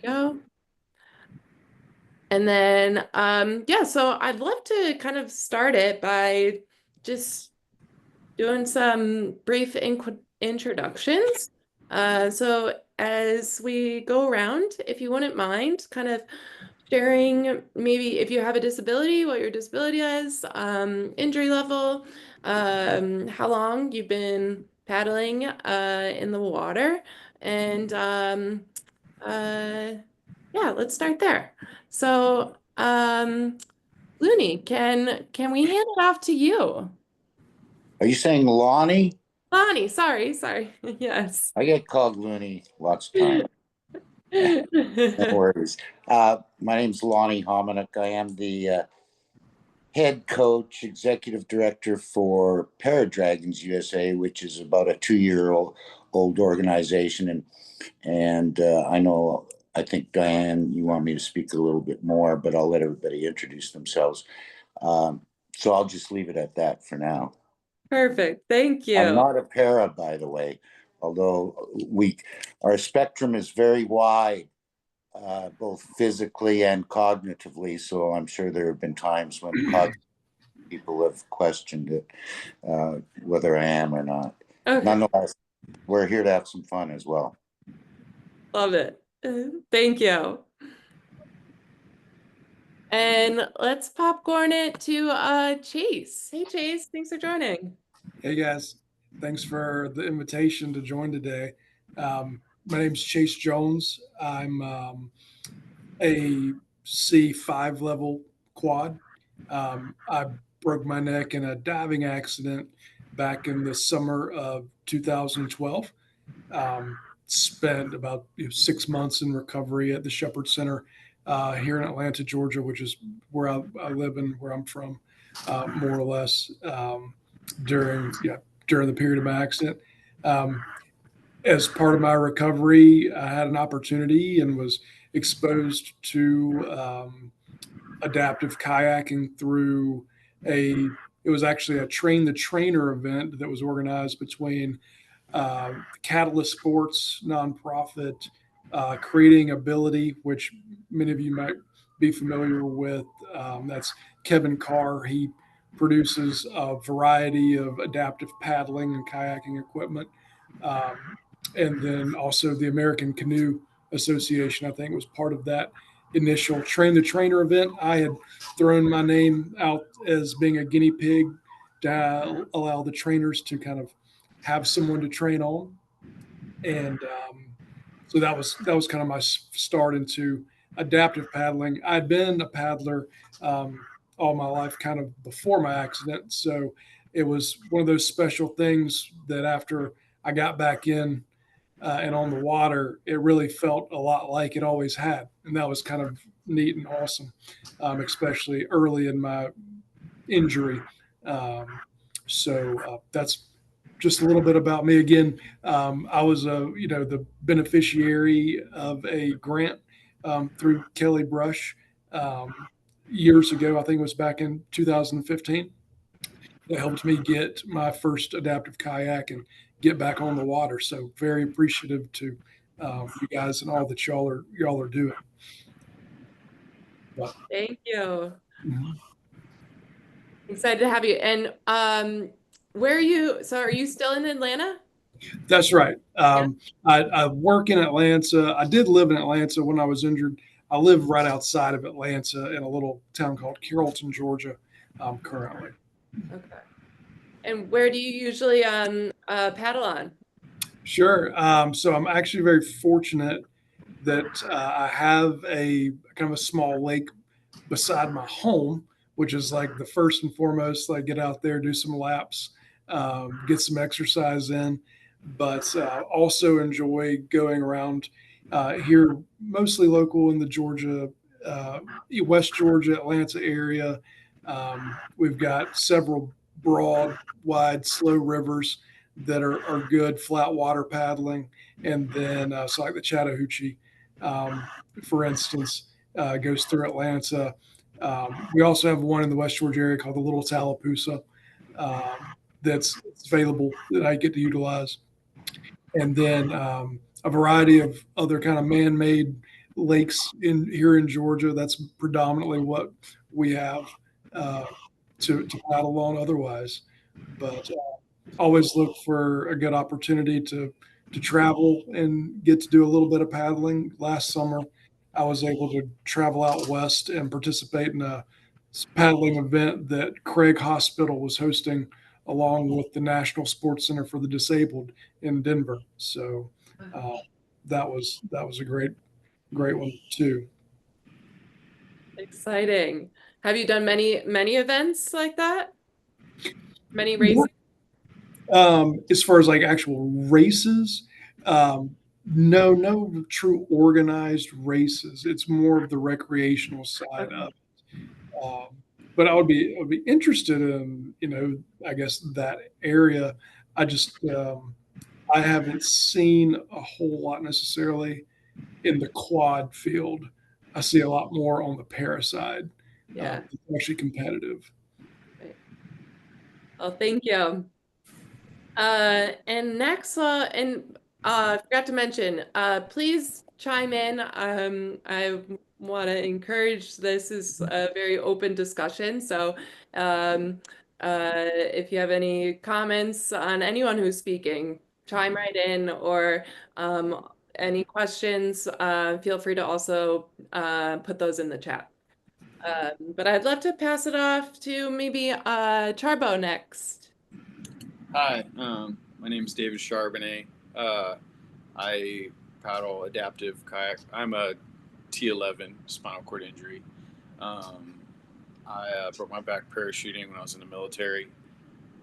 Go. And then, yeah, so I'd love to kind of start it by just doing some brief introductions. So as we go around, if you wouldn't mind, kind of sharing maybe if you have a disability, what your disability is, injury level, how long you've been paddling in the water, and uh, yeah, let's start there. So, Looney, can we hand it off to you? Are you saying Lonnie? Lonnie, sorry. Yes. I get called Looney lots of time. No worries. My name's Lonnie Hominick. I am the head coach, executive director for ParaDragons USA, which is about a 2-year-old organization. And I think Diane, you want me to speak a little bit more, but I'll let everybody introduce themselves. Um, so I'll just leave it at that for now. Perfect. Thank I'm you. not a para, by the way, although our spectrum is very wide, both physically and cognitively. So I'm sure there have been times when people have questioned it, whether I am or not. Okay. Nonetheless, we're here to have some fun as well. Love it. Thank you. And let's popcorn it to Chase. Hey Chase, thanks for joining. Hey guys, thanks for the invitation to join today. My name's Chase Jones. I'm a C5 level quad. I broke my neck in a diving accident back in the summer of 2012. Spent about 6 months in recovery at the Shepherd Center here in Atlanta, Georgia, which is where I live and where I'm from, more or less. During during the period of my accident. Um, as part of my recovery, I had an opportunity and was exposed to adaptive kayaking through a. It was actually a train the trainer event that was organized between Catalyst Sports nonprofit, Creating Ability, which many of you might be familiar with. That's Kevin Carr. He produces a variety of adaptive paddling and kayaking equipment. And then also the American Canoe Association, I think, was part of that initial Train the Trainer event. I had thrown my name out as being a guinea pig to allow the trainers to kind of have someone to train on, and so that was kind of my start into adaptive paddling. I'd been a paddler all my life, kind of before my accident, so it was one of those special things that after I got back in and on the water, it really felt a lot like it always had, and that was kind of neat and awesome, especially early in my injury. Um, so that's just a little bit about me. Again, I was the beneficiary of a grant through Kelly Brush years ago. I think it was back in 2015. That helped me get my first adaptive kayak and get back on the water. So very appreciative to you guys and all that y'all are doing. But, Thank you. mhm. Excited to have you. And where are you? So are you still in Atlanta? That's right. Yeah. I work in Atlanta. I did live in Atlanta when I was injured. I live right outside of Atlanta in a little town called Carrollton, Georgia, currently. Okay. And where do you usually paddle on? Sure. So I'm actually very fortunate that I have a kind of a small lake beside my home, which is like the first and foremost. Like get out there, do some laps, get some exercise in, but also enjoy going around here, mostly local in the Georgia, uh, West Georgia, Atlanta area. We've got several broad, wide, slow rivers that are good flat water paddling, and then so like the Chattahoochee, um, for instance, goes through Atlanta. We also have one in the West Georgia area called the Little Tallapoosa that's available that I get to utilize. And then a variety of other kind of man-made lakes here in Georgia. That's predominantly what we have uh, to paddle on otherwise. But always look for a good opportunity to travel and get to do a little bit of paddling. Last summer, I was able to travel out west and participate in a paddling event that Craig Hospital was hosting, along with the National Sports Center for the Disabled in Denver. So uh, that was a great one too. Exciting. Have you done many events like that? Many races? As far as like actual races, no true organized races. It's more of the recreational side Okay. of it. But I would be interested in, I guess that area. I just I haven't seen a whole lot necessarily in the quad field. I see a lot more on the para side. Yeah. It's actually competitive. Right. Well, thank you. And next, I forgot to mention, please chime in. I want to encourage this is a very open discussion. So, if you have any comments on anyone who's speaking, chime right in, or any questions, feel free to also put those in the chat. But I'd love to pass it off to maybe Charbo next. Hi, my name is David Charbonnet. I paddle adaptive kayak. I'm a T11 spinal cord injury. Um, I broke my back parachuting when I was in the military,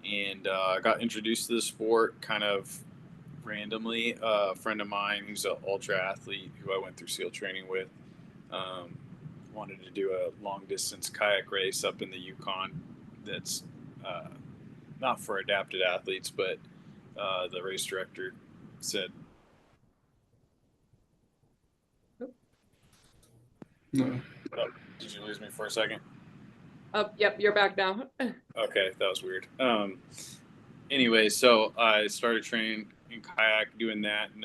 and I got introduced to the sport kind of randomly. A friend of mine who's an ultra athlete who I went through SEAL training with um, wanted to do a long distance kayak race up in the Yukon that's uh, not for adapted athletes, but the race director said, No. oh, "Did you lose me for a second?" Oh, yep, you're back now. Okay, that was weird. Anyway, so I started training in kayak, doing that in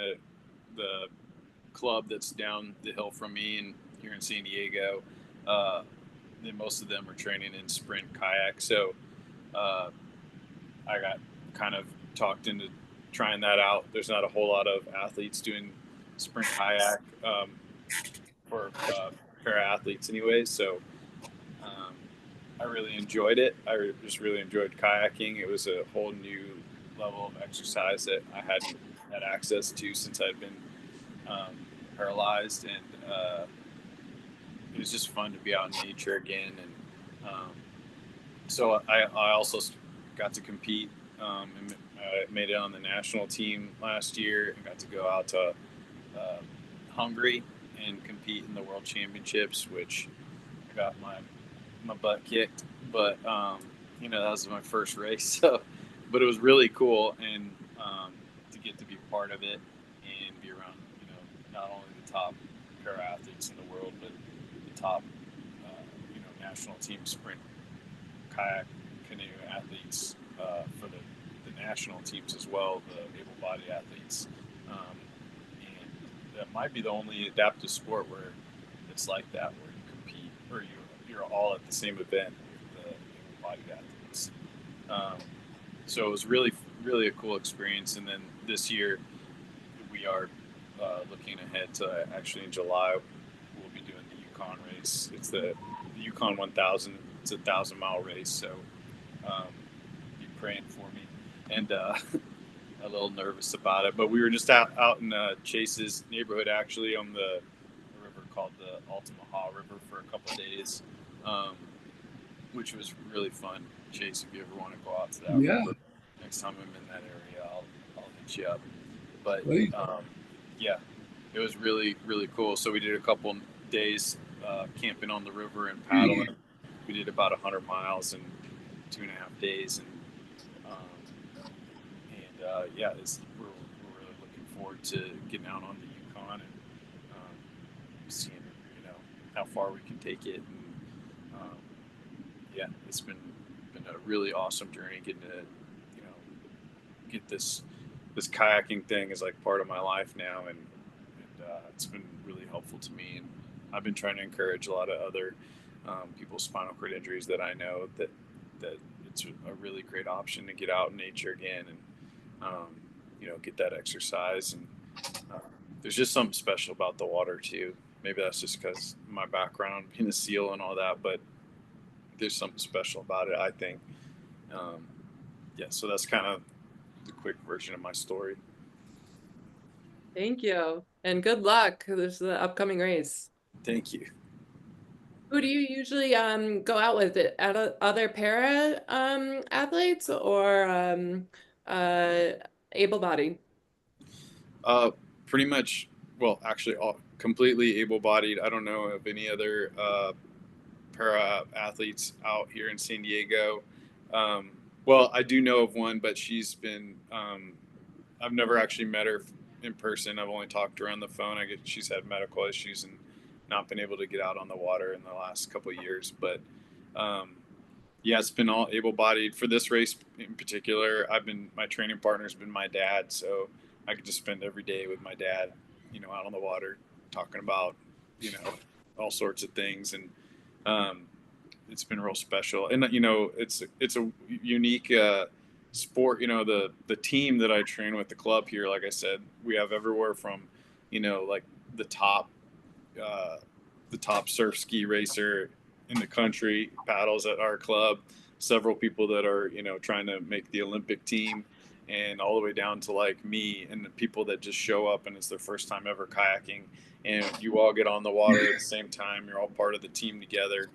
the club that's down the hill from me, and here in San Diego. Then most of them are training in sprint kayak, so uh, I got kind of talked into trying that out. There's not a whole lot of athletes doing sprint kayak for para athletes, anyways. So um, I really enjoyed it. I just really enjoyed kayaking. It was a whole new level of exercise that I hadn't had access to since I'd been um, paralyzed, and it was just fun to be out in nature again. And so I also got to compete and I made it on the national team last year and got to go out to uh, Hungary and compete in the World Championships, which I got my butt kicked. But that was my first race, so but it was really cool, and to get to be part of it and be around not only the top para athletes in the world, but the top national team sprint kayak canoe athletes for the national teams as well, the able-bodied athletes. And that might be the only adaptive sport where it's like that, where you compete or you're all at the same event with the able-bodied athletes. So it was really, really a cool experience. And then this year we are looking ahead to actually in July we'll be doing the Yukon race. It's the Yukon 1000. It's a 1,000-mile race, so be praying for me. And a little nervous about it, but we were just out in Chase's neighborhood, actually, on the river called the Altamaha River for a couple of days, which was really fun. Chase, if you ever want to go out to that Yeah, river next time I'm in that area, I'll hit you up. But please. yeah, it was really, really cool. So we did a couple days camping on the river and paddling. We did about 100 miles in 2.5 days, and yeah, we're really looking forward to getting out on the Yukon and seeing how far we can take it. And yeah, it's been a really awesome journey getting to get this kayaking thing is like part of my life now, and it's been really helpful to me. And I've been trying to encourage a lot of other people's spinal cord injuries that I know that it's a really great option to get out in nature again and get that exercise. And uh, there's just something special about the water too. Maybe that's just because my background being a SEAL and all that, but there's something special about it, I think. Um, yeah, so that's kind of the quick version of my story. Thank you. And good luck. There's the upcoming race. Thank you. Who do you usually go out with? Other para athletes or uh able-bodied? Uh, Pretty much, well, actually, all completely able-bodied. I don't know of any other para athletes out here in San Diego. Um, well, I do know of one, but she's been. I've never actually met her in person. I've only talked to her on the phone. I guess she's had medical issues and not been able to get out on the water in the last couple of years. But um, yeah, it's been all able-bodied for this race in particular. My training partner's been my dad, so I could just spend every day with my dad, out on the water, talking about, all sorts of things, and um, it's been real special. And it's a unique sport. The team that I train with, the club here, like I said, we have everywhere from, like the top uh, the top surf ski racer in the country paddles at our club. Several people that are trying to make the Olympic team, and all the way down to like me and the people that just show up and it's their first time ever kayaking, and you all get on the water at the same time. You're all part of the team together,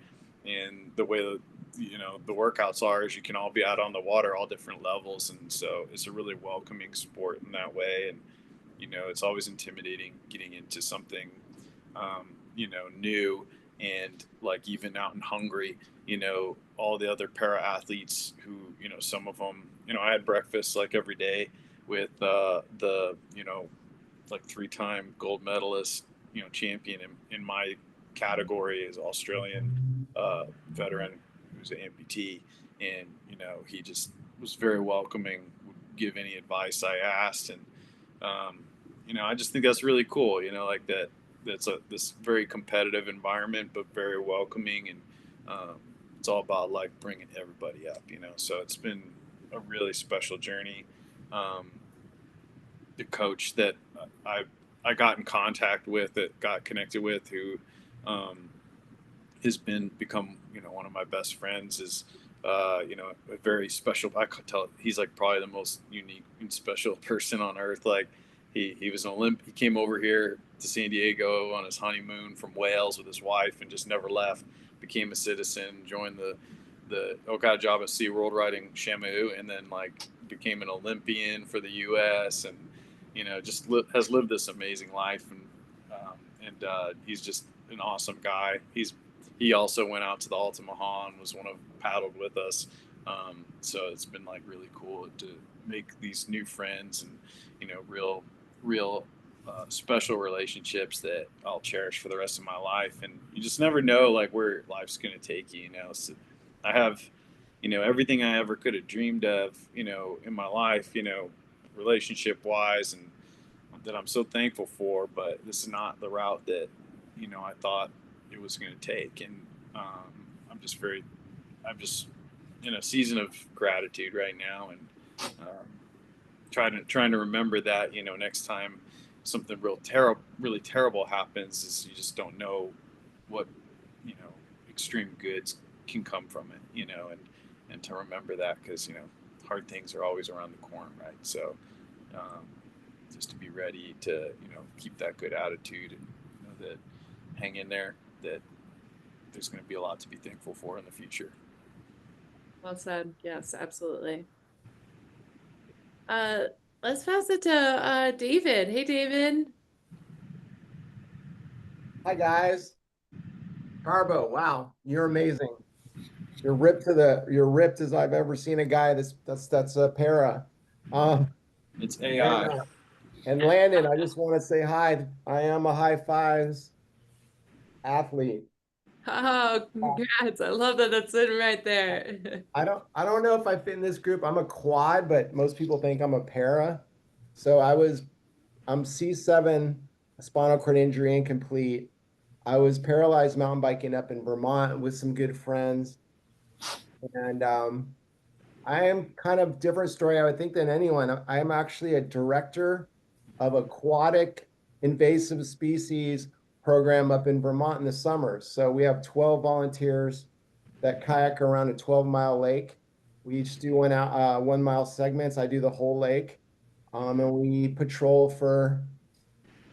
and the way that the workouts are is you can all be out on the water, all different levels, and so it's a really welcoming sport in that way. And it's always intimidating getting into something new. And like even out in Hungary, all the other para athletes who, some of them, I had breakfast like every day with the, like 3-time gold medalist, champion in my category is Australian veteran who's an amputee. And, he just was very welcoming, would give any advice I asked. And, I just think that's really cool, like that's this very competitive environment, but very welcoming. And it's all about like bringing everybody up, so it's been a really special journey. The coach that I got in contact with, that got connected with, who has become one of my best friends, is a very special. I could tell he's like probably the most unique and special person on earth. Like he was an he came over here to San Diego on his honeymoon from Wales with his wife and just never left. Became a citizen, joined got a job at SeaWorld riding Shamu, and then like became an Olympian for the U.S. and just has lived this amazing life. And he's just an awesome guy. He also went out to the Altamaha and was paddled with us. So it's been like really cool to make these new friends and real special relationships that I'll cherish for the rest of my life. And you just never know like where life's going to take you. So I have everything I ever could have dreamed of in my life, relationship wise, and that I'm so thankful for. But this is not the route that I thought it was going to take. And I'm just in a season of gratitude right now, and trying to remember that next time something really terrible happens, is you just don't know what extreme goods can come from it, and to remember that, because hard things are always around the corner, right? So just to be ready to keep that good attitude, and that hang in there, that there's going to be a lot to be thankful for in the future. Well said. Yes, absolutely. Uh, let's pass it to David. Hey, David. Hi guys. Carbo, wow, you're amazing. You're ripped as I've ever seen a guy that's a para. It's AI. And Landon, I just want to say hi. I am a high fives athlete. Oh, congrats. I love that that's sitting right there. I don't know if I fit in this group. I'm a quad, but most people think I'm a para. So I'm C7 spinal cord injury incomplete. I was paralyzed mountain biking up in Vermont with some good friends. And I am kind of different story, I would think, than anyone. I am actually a director of aquatic invasive species program up in Vermont in the summer. So we have 12 volunteers that kayak around a 12-mile lake. We each do 1 mile segments. I do the whole lake. And we patrol for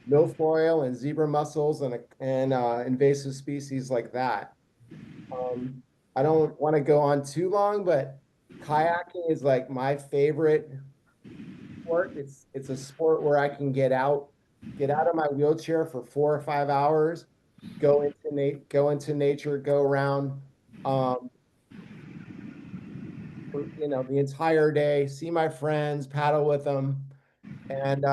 milfoil and zebra mussels and invasive species like that. Um, I don't want to go on too long, but kayaking is like my favorite sport. It's a sport where I can get out of my wheelchair for 4 or 5 hours, go into nature, go around, um, for, the entire day, see my friends, paddle with them, and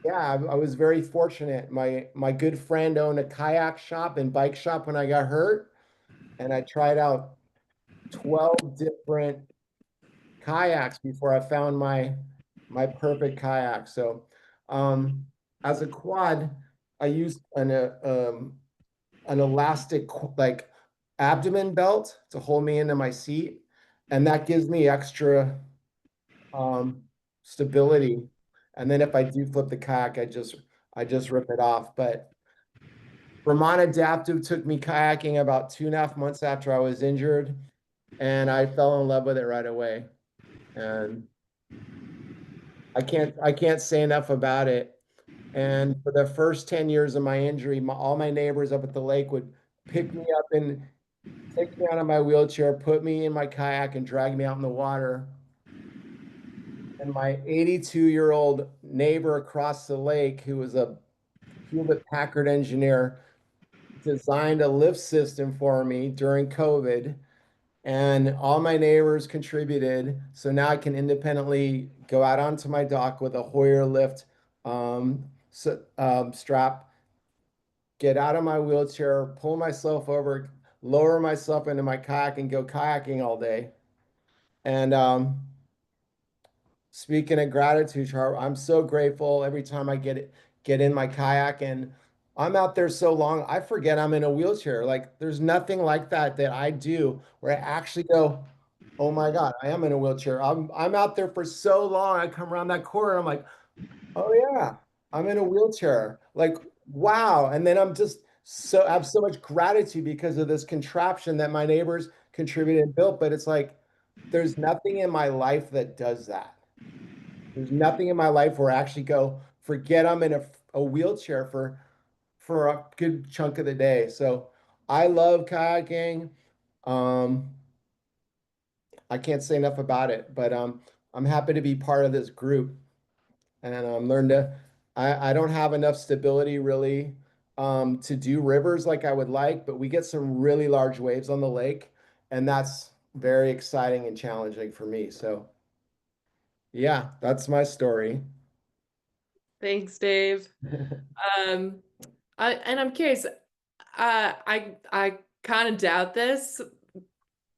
yeah, I was very fortunate. My good friend owned a kayak shop and bike shop when I got hurt, and I tried out 12 different kayaks before I found my perfect kayak. So, um, as a quad, I used an elastic like abdomen belt to hold me into my seat, and that gives me extra um, stability. And then if I do flip the kayak, I just rip it off. But Vermont Adaptive took me kayaking about 2.5 months after I was injured, and I fell in love with it right away. And I can't say enough about it. And for the first 10 years of my injury, all my neighbors up at the lake would pick me up and take me out of my wheelchair, put me in my kayak, and drag me out in the water. And my 82-year-old neighbor across the lake, who was a Hewlett Packard engineer, designed a lift system for me during COVID. And all my neighbors contributed. So now I can independently go out onto my dock with a Hoyer lift strap, get out of my wheelchair, pull myself over, lower myself into my kayak, and go kayaking all day. And speaking of gratitude, Char, I'm so grateful every time I get in my kayak, and I'm out there so long, I forget I'm in a wheelchair. Like there's nothing like that I do where I actually go, oh my God, I am in a wheelchair. I'm out there for so long. I come around that corner, I'm like, oh yeah, I'm in a wheelchair. Like, wow. And then I have so much gratitude because of this contraption that my neighbors contributed and built. But it's like there's nothing in my life that does that. There's nothing in my life where I actually go, forget I'm in a wheelchair for a good chunk of the day. So I love kayaking. Um, I can't say enough about it, but I'm happy to be part of this group and learn to. I don't have enough stability really to do rivers like I would like, but we get some really large waves on the lake, and that's very exciting and challenging for me. So yeah, that's my story. Thanks, Dave. Um, I'm curious. I kind of doubt this,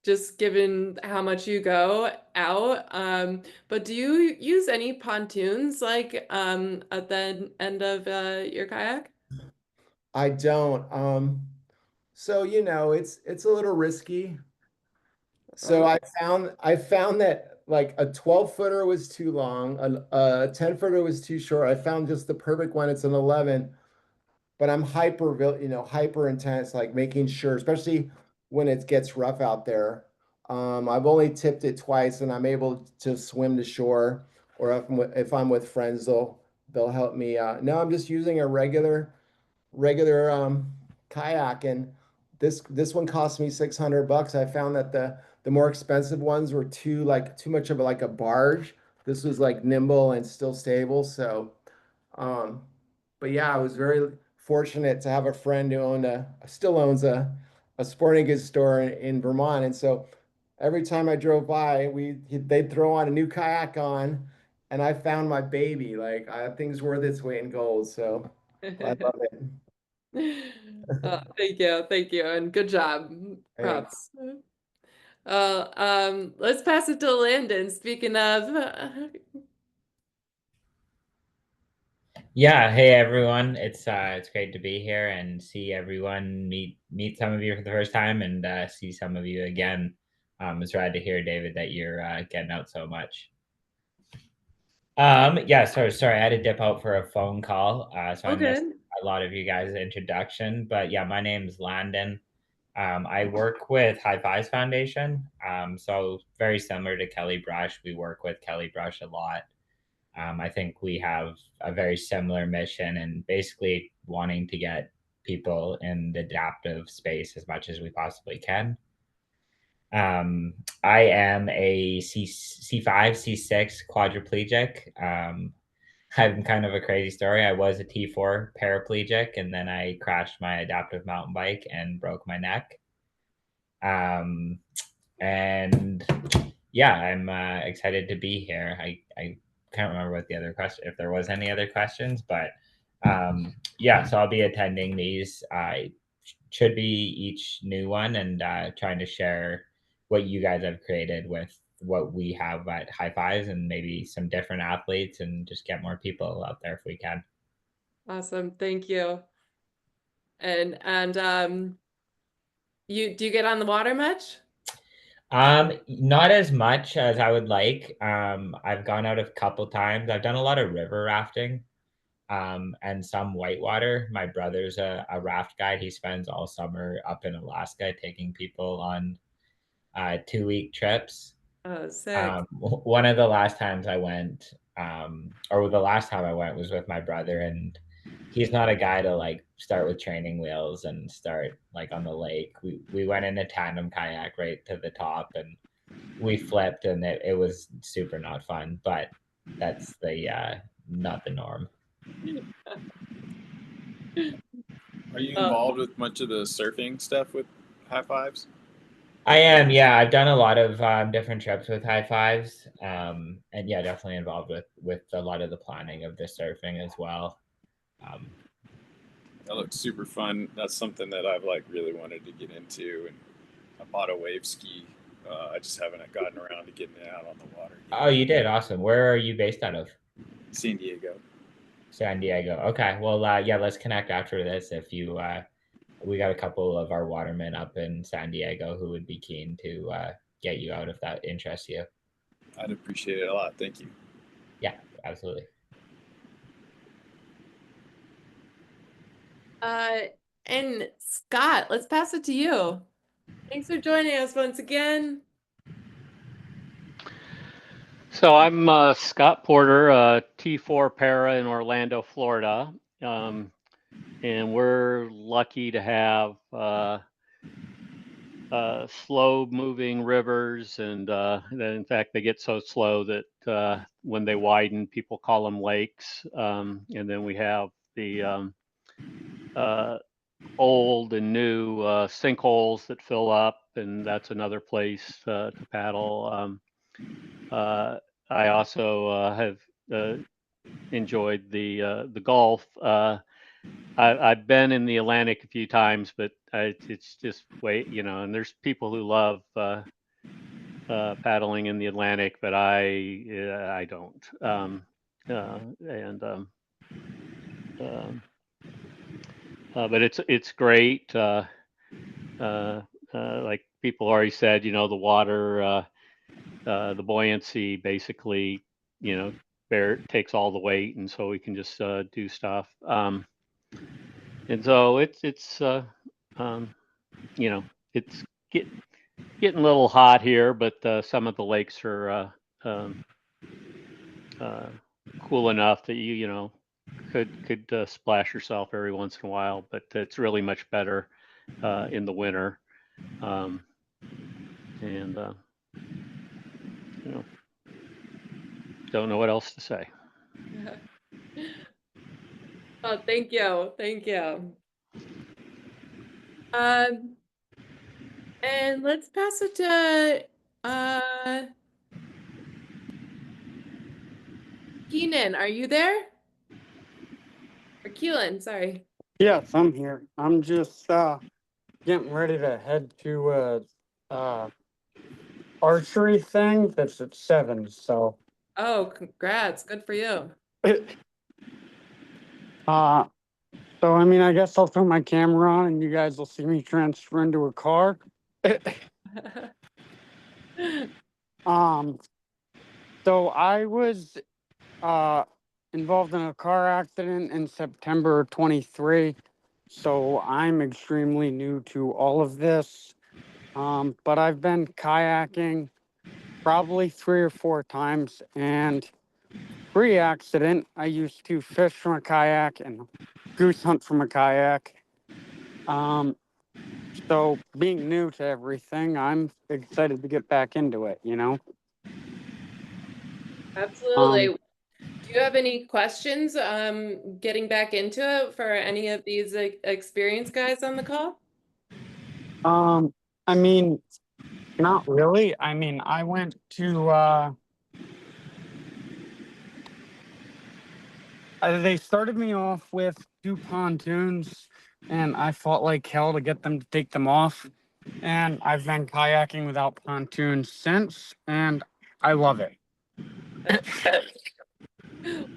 just given how much you go out. But do you use any pontoons like at the end of your kayak? I don't. So it's a little risky. So Oh, I found that like a 12-footer was too long, a 10-footer was too short. I found just the perfect one. It's an 11, but I'm hyper intense, like making sure, especially when it gets rough out there. I've only tipped it twice, and I'm able to swim to shore, or if I'm with friends, they'll help me. No, I'm just using a regular kayak, and this one cost me $600. I found that the more expensive ones were too much of like a barge. This was like nimble and still stable. So um but yeah, I was very fortunate to have a friend who still owns a sporting goods store in Vermont. And so every time I drove by, they'd throw on a new kayak on, and I found my baby. Like things worth its weight in gold. So I love it. thank you, and good job. Thanks. Props. Let's pass it to Landon. Speaking of, Yeah, hey everyone. It's great to be here and see everyone meet some of you for the first time and see some of you again. It's rad to hear, David, that you're getting out so much. Yeah, sorry, I had to dip out for a phone call, so I Oh, missed good. a lot of you guys' introduction. But yeah, my name's Landon. I work with High Fives Foundation. So very similar to Kelly Brush, we work with Kelly Brush a lot. I think we have a very similar mission and basically wanting to get people in the adaptive space as much as we possibly can. Um, I am a C5, C6 quadriplegic. I'm kind of a crazy story. I was a T4 paraplegic and then I crashed my adaptive mountain bike and broke my neck. Um, and yeah, I'm excited to be here. I can't remember what the other question, if there was any other questions, but yeah, so I'll be attending these. Should be each new one and trying to share what you guys have created with what we have at High Fives and maybe some different athletes and just get more people out there if we can. Awesome. Thank you. And do you get on the water much? Not as much as I would like. I've gone out a couple times. I've done a lot of river rafting, and some whitewater. My brother's a raft guide. He spends all summer up in Alaska taking people on 2 week trips. Oh, sick. One of the last times I went, or the last time I went was with my brother, and he's not a guy to like start with training wheels and start like on the lake. We went in a tandem kayak right to the top and we flipped and it was super not fun, but that's the not the norm. Are you Oh, involved with much of the surfing stuff with High Fives? I am, yeah. I've done a lot of different trips with High Fives, and yeah, definitely involved with a lot of the planning of the surfing as well. Um, That looks super fun. That's something that I've like really wanted to get into, and I bought a wave ski. I just haven't gotten around to getting it out on the water oh, yet. you did, awesome. Where are you based out of? San Diego. San Diego. Okay, well, yeah, let's connect after this. If you, we got a couple of our watermen up in San Diego who would be keen to get you out if that interests you. I'd appreciate it a lot. Thank you. Yeah, absolutely. uh, and Scott, let's pass it to you. Thanks for joining us once again. So I'm Scott Porter, T4 Para in Orlando, Florida, and we're lucky to have slow-moving rivers, and in fact they get so slow that when they widen, people call them lakes. And then we have the old and new sinkholes that fill up, and that's another place to paddle. I also have enjoyed the Gulf. I've been in the Atlantic a few times, but it's just and there's people who love paddling in the Atlantic, but I don't. But it's great. Like people already said, the water, the buoyancy basically, takes all the weight, and so we can just do stuff. And so it's it's getting a little hot here, but some of the lakes are cool enough that you could splash yourself every once in a while, but it's really much better in the winter. And don't know what else to say. Oh, thank you. Thank you. Um, and let's pass it to Keenan. Are you there? Or Keelan, sorry. Yes, I'm here. I'm just getting ready to head to archery thing that's at 7. So Oh, congrats. Good for you. Uh, so I mean, I guess I'll turn my camera on and you guys will see me transfer into a car. Um, so I was uh involved in a car accident in September 23. So I'm extremely new to all of this. But I've been kayaking probably 3 or 4 times, and pre-accident, I used to fish from a kayak and goose hunt from a kayak. Um, so being new to everything, I'm excited to get back into it, you know? Absolutely. Um, Do you have any questions getting back into it for any of these experienced guys on the call? um, I mean, not really. I mean, I went to, they started me off with 2 pontoons, and I fought like hell to get them to take them off. And I've been kayaking without pontoons since, and I love it.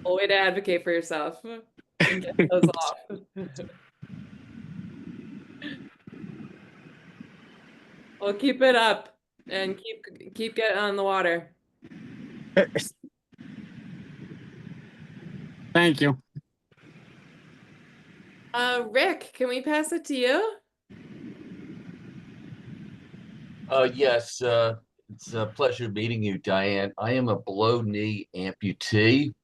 Well, way to advocate for yourself and get those off. Well, keep it up and keep getting on the water. Thank you. Rick, can we pass it to you? Yes, it's a pleasure meeting you, Diane. I am a below knee amputee,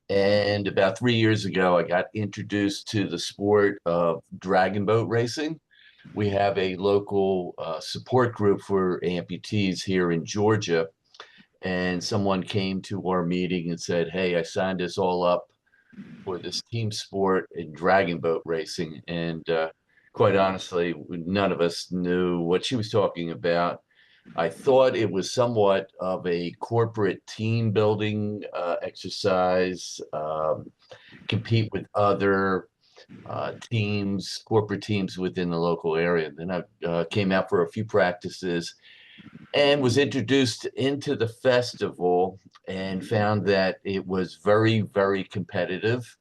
and about 3 years ago, I got introduced to the sport of dragon boat racing. We have a local support group for amputees here in Georgia, and someone came to our meeting and said, "Hey, I signed us all up for this team sport in dragon boat racing," and quite honestly, none of us knew what she was talking about. I thought it was somewhat of a corporate team building exercise, compete with other teams, corporate teams within the local area. Then I came out for a few practices and was introduced into the festival and found that it was very, very competitive.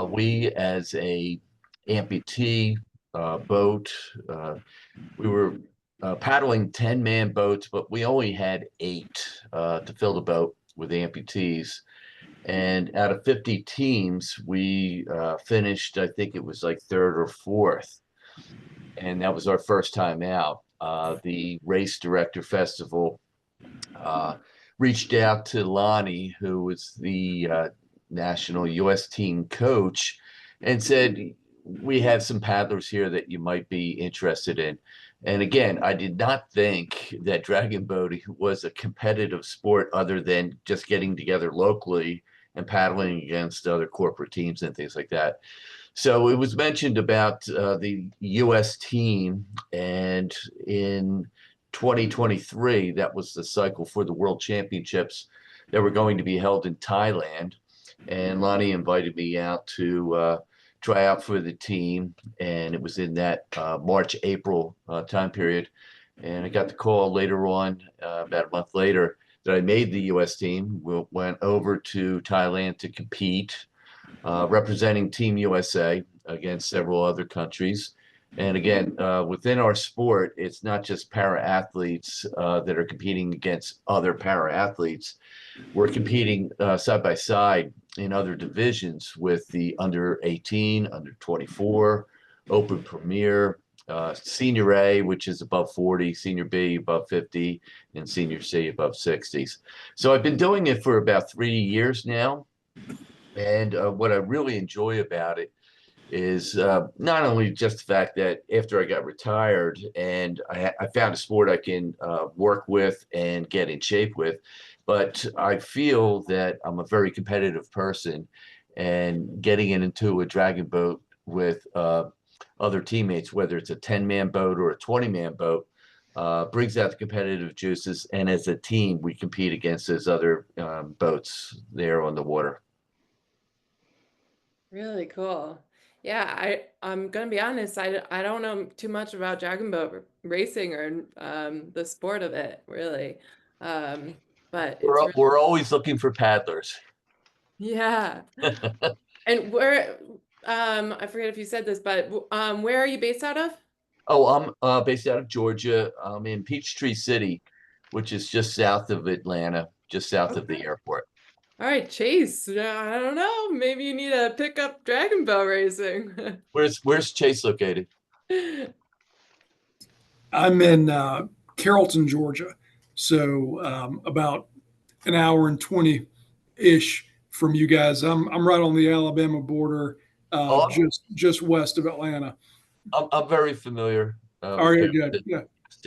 We, as a amputee boat, we were paddling 10-man boats, but we only had eight to fill the boat with amputees. And out of 50 teams, we finished, I think it was like third or fourth. And that was our first time out. The race director festival uh, reached out to Lonnie, who was the national US team coach, and said, "We have some paddlers here that you might be interested in." And again, I did not think that dragon boating was a competitive sport other than just getting together locally and paddling against other corporate teams and things like that. So it was mentioned about the US team, and in 2023, that was the cycle for the World Championships that were going to be held in Thailand. And Lonnie invited me out to try out for the team, and it was in that March, April time period. And I got the call later on, about a month later, that I made the US team. We went over to Thailand to compete, representing Team USA against several other countries. And again, within our sport, it's not just para athletes that are competing against other para athletes. We're competing side by side in other divisions with the under 18, under 24, Open Premier, Senior A, which is above 40, Senior B above 50, and Senior C above 60s. So I've been doing it for about 3 years now. And what I really enjoy about it is not only just the fact that after I got retired and I found a sport I can work with and get in shape with, but I feel that I'm a very competitive person, and getting into a dragon boat with other teammates, whether it's a 10-man boat or a 20-man boat, brings out the competitive juices. And as a team, we compete against those other boats there on the water. Really cool. Yeah, I'm gonna be honest, I don't know too much about dragon boat racing or the sport of it, really. Um, but it's We're always looking for paddlers. yeah. And where I forget if you said this, but where are you based out of? Oh, I'm based out of Georgia. I'm in Peachtree City, which is just south of Atlanta, just south of the Okay. airport. All right, Chase. I don't know. Maybe you need to pick up Dragon Boat racing. Where's Chase located? I'm in Carrollton, Georgia. So about an hour and 20 ish from you guys. I'm right on the Alabama border, Oh, just west of Atlanta. I'm very familiar All with right, good. Carrollton. Yeah.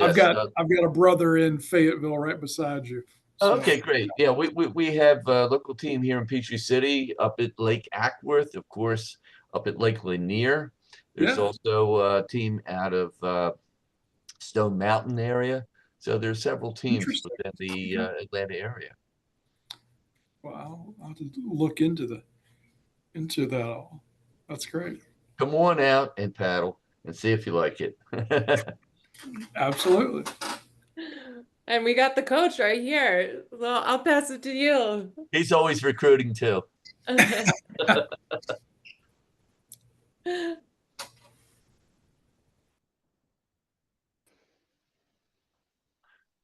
I've Yes. got I've got a brother in Fayetteville right beside you. So Okay, great. Yeah, we have a local team here in Peachtree City, up at Lake Ackworth, of course, up at Lake Lanier. There's yeah, also a team out of Stone Mountain area. So there's several teams interesting. within the Okay. Atlanta area. Well, I'll have to look into that all. That's great. Come on out and paddle and see if you like it. Absolutely. And we got the coach right here. Well, I'll pass it to you. He's always recruiting too.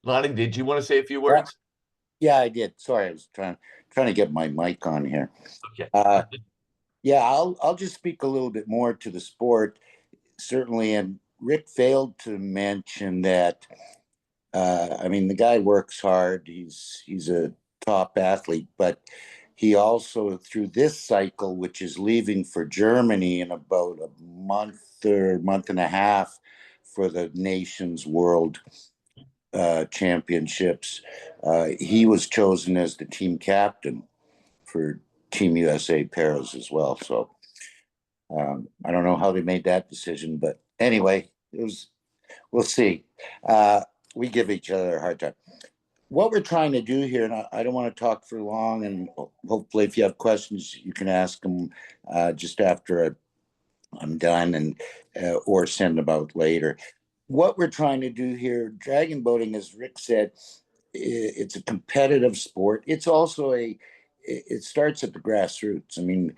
Lonnie, did you want to say a few Yeah, words? yeah, I did. Sorry, I was trying to get my mic on here. Okay. Yeah, I'll just speak a little bit more to the sport, certainly. And Rick failed to mention that. I mean, the guy works hard. He's a top athlete, but he also, through this cycle, which is leaving for Germany in about a month or month and a half for the nations world championships, he was chosen as the team captain for Team USA Paras as well. So I don't know how they made that decision, but anyway, it was. We'll see. Uh, we give each other a hard time. What we're trying to do here, and I don't want to talk for long, and hopefully, if you have questions, you can ask them just after I'm done, and or send them out later. What we're trying to do here, dragon boating, as Rick said, it's a competitive sport. It's also it starts at the grassroots. I mean,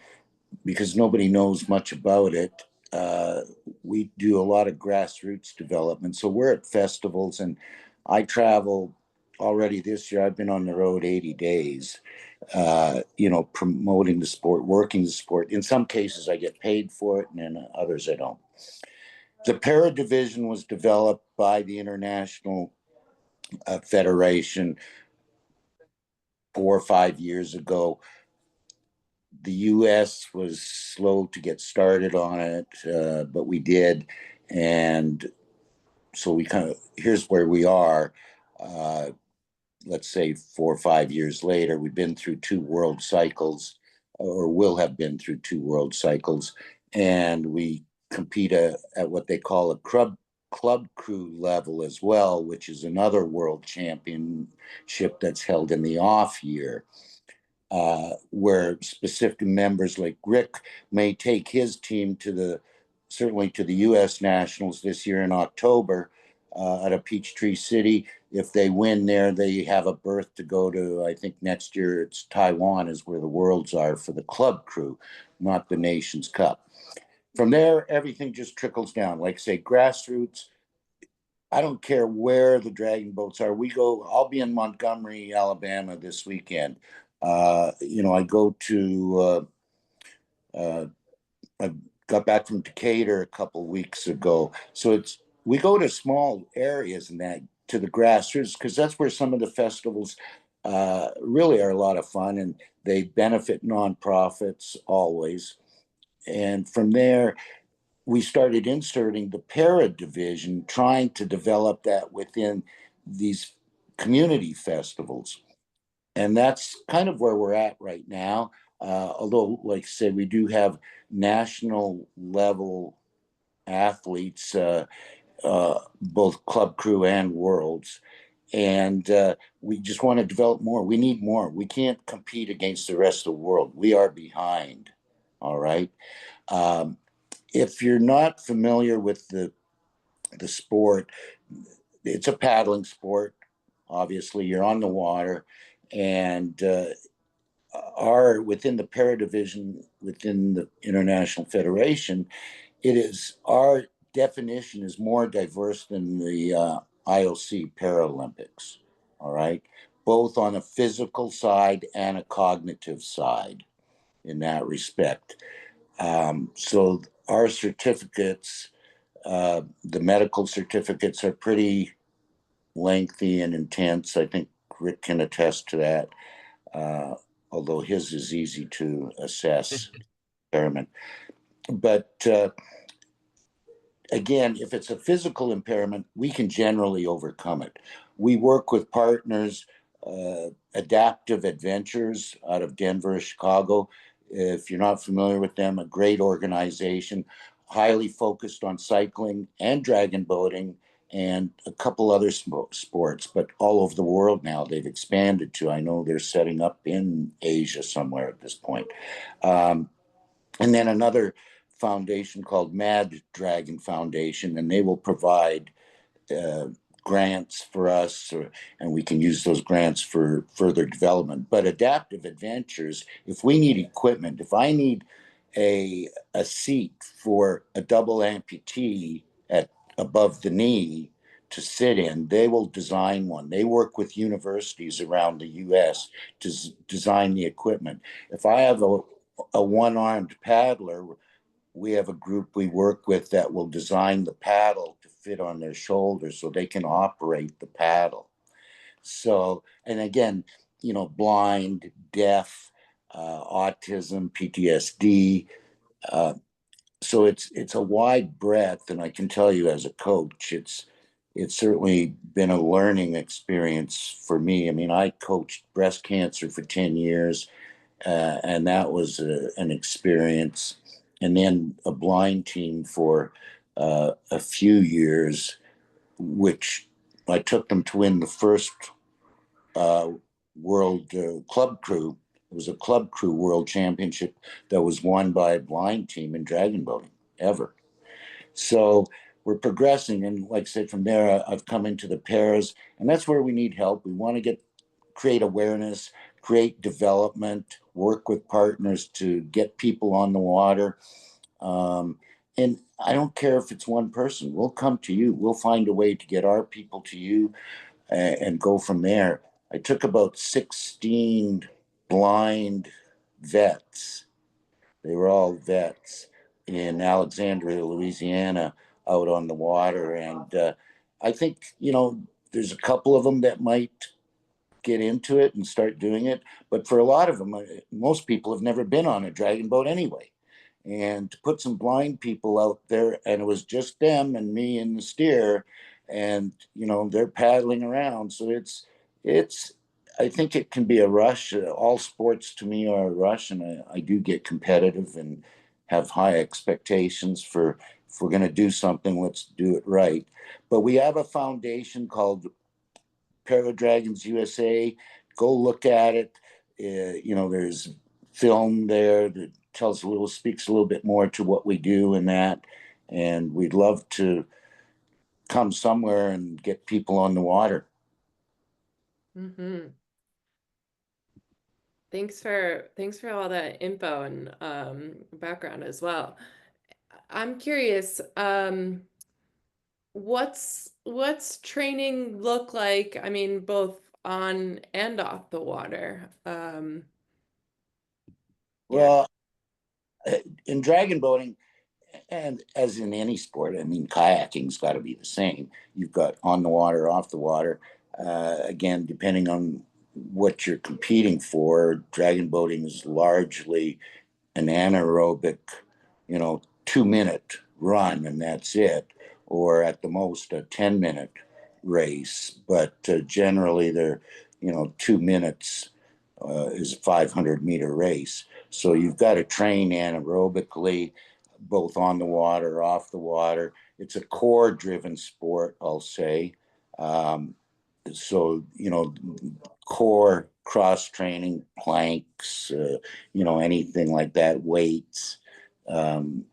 because nobody knows much about it. Uh, we do a lot of grassroots development. So we're at festivals, and I travel already this year. I've been on the road 80 days, promoting the sport, working the sport. In some cases, I get paid for it, and in others, I don't. The para division was developed by the International Federation 4 or 5 years ago. The U.S. was slow to get started on it, but we did, and so we kind of here's where we are. Uh, let's say 4 or 5 years later, we've been through two world cycles, or will have been through two world cycles, and we compete at what they call a club crew level as well, which is another world championship that's held in the off year, where specific members like Rick may take his team certainly to the U.S. Nationals this year in October at a Peachtree City. If they win there, they have a berth to go to. I think next year it's Taiwan is where the worlds are for the club crew, not the Nations Cup. From there, everything just trickles down. Like say, grassroots. I don't care where the dragon boats are. I'll be in Montgomery, Alabama this weekend. I go to, uh, I got back from Decatur a couple weeks ago. So we go to small areas and that to the grassroots, because that's where some of the festivals really are a lot of fun, and they benefit nonprofits always. And from there, we started inserting the para division, trying to develop that within these community festivals. And that's kind of where we're at right now. Although, like I said, we do have national level athletes, both club crew and worlds. And we just want to develop more. We need more. We can't compete against the rest of the world. We are behind. All right. Um, if you're not familiar with the sport, it's a paddling sport. Obviously, you're on the water, and are within the para division within the International Federation. It is our definition is more diverse than the IOC Paralympics. All right, both on a physical side and a cognitive side in that respect. So our certificates, the medical certificates, are pretty lengthy and intense. I think Rick can attest to that, although his is easy to assess, impairment. But again, if it's a physical impairment, we can generally overcome it. We work with partners, Adaptive Adventures out of Denver, Chicago. If you're not familiar with them, a great organization, highly focused on cycling and dragon boating and a couple other sports, but all over the world now they've expanded to. I know they're setting up in Asia somewhere at this point. And then another foundation called Mad Dragon Foundation, and they will provide uh, grants for us, and we can use those grants for further development. But Adaptive Adventures, if we need equipment, if I need a seat for a double amputee at above the knee to sit in, they will design one. They work with universities around the U.S. to design the equipment. If I have a one-armed paddler, we have a group we work with that will design the paddle to fit on their shoulders so they can operate the paddle. So, and again, blind, deaf, autism, PTSD. Uh, so it's a wide breadth, and I can tell you as a coach, it's certainly been a learning experience for me. I mean, I coached breast cancer for 10 years, and that was an experience. And then a blind team for a few years, which I took them to win the first uh, World Club Crew. It was a Club Crew World Championship that was won by a blind team in dragon boating ever. So we're progressing, and like I said, from there I've come into the pairs, and that's where we need help. We want to create awareness, create development, work with partners to get people on the water. And I don't care if it's one person. We'll come to you. We'll find a way to get our people to you and go from there. I took about 16 blind vets. They were all vets in Alexandria, Louisiana, out on the water. And I think, there's a couple of them that might get into it and start doing it. But for a lot of them, most people have never been on a dragon boat anyway. And to put some blind people out there, and it was just them and me and the steer, and they're paddling around. So it's I think it can be a rush. All sports to me are a rush, and I do get competitive and have high expectations for if we're going to do something, let's do it right. But we have a foundation called ParaDragons USA. Go look at it. There's film there that speaks a little bit more to what we do and that. And we'd love to come somewhere and get people on the water. Mm-hmm. Thanks for all that info and background as well. I'm curious, what's training look like? I mean, both on and off the water. Yeah. Well, in dragon boating, and as in any sport, I mean, kayaking's got to be the same. You've got on the water, off the water. Again, depending on what you're competing for, dragon boating is largely an anaerobic, 2-minute run, and that's it, or at the most a 10-minute race. But generally, they're, 2 minutes is a 500-meter race. So you've got to train anaerobically, both on the water, off the water. It's a core driven sport, I'll say. So, core cross training, planks, anything like that, weights. And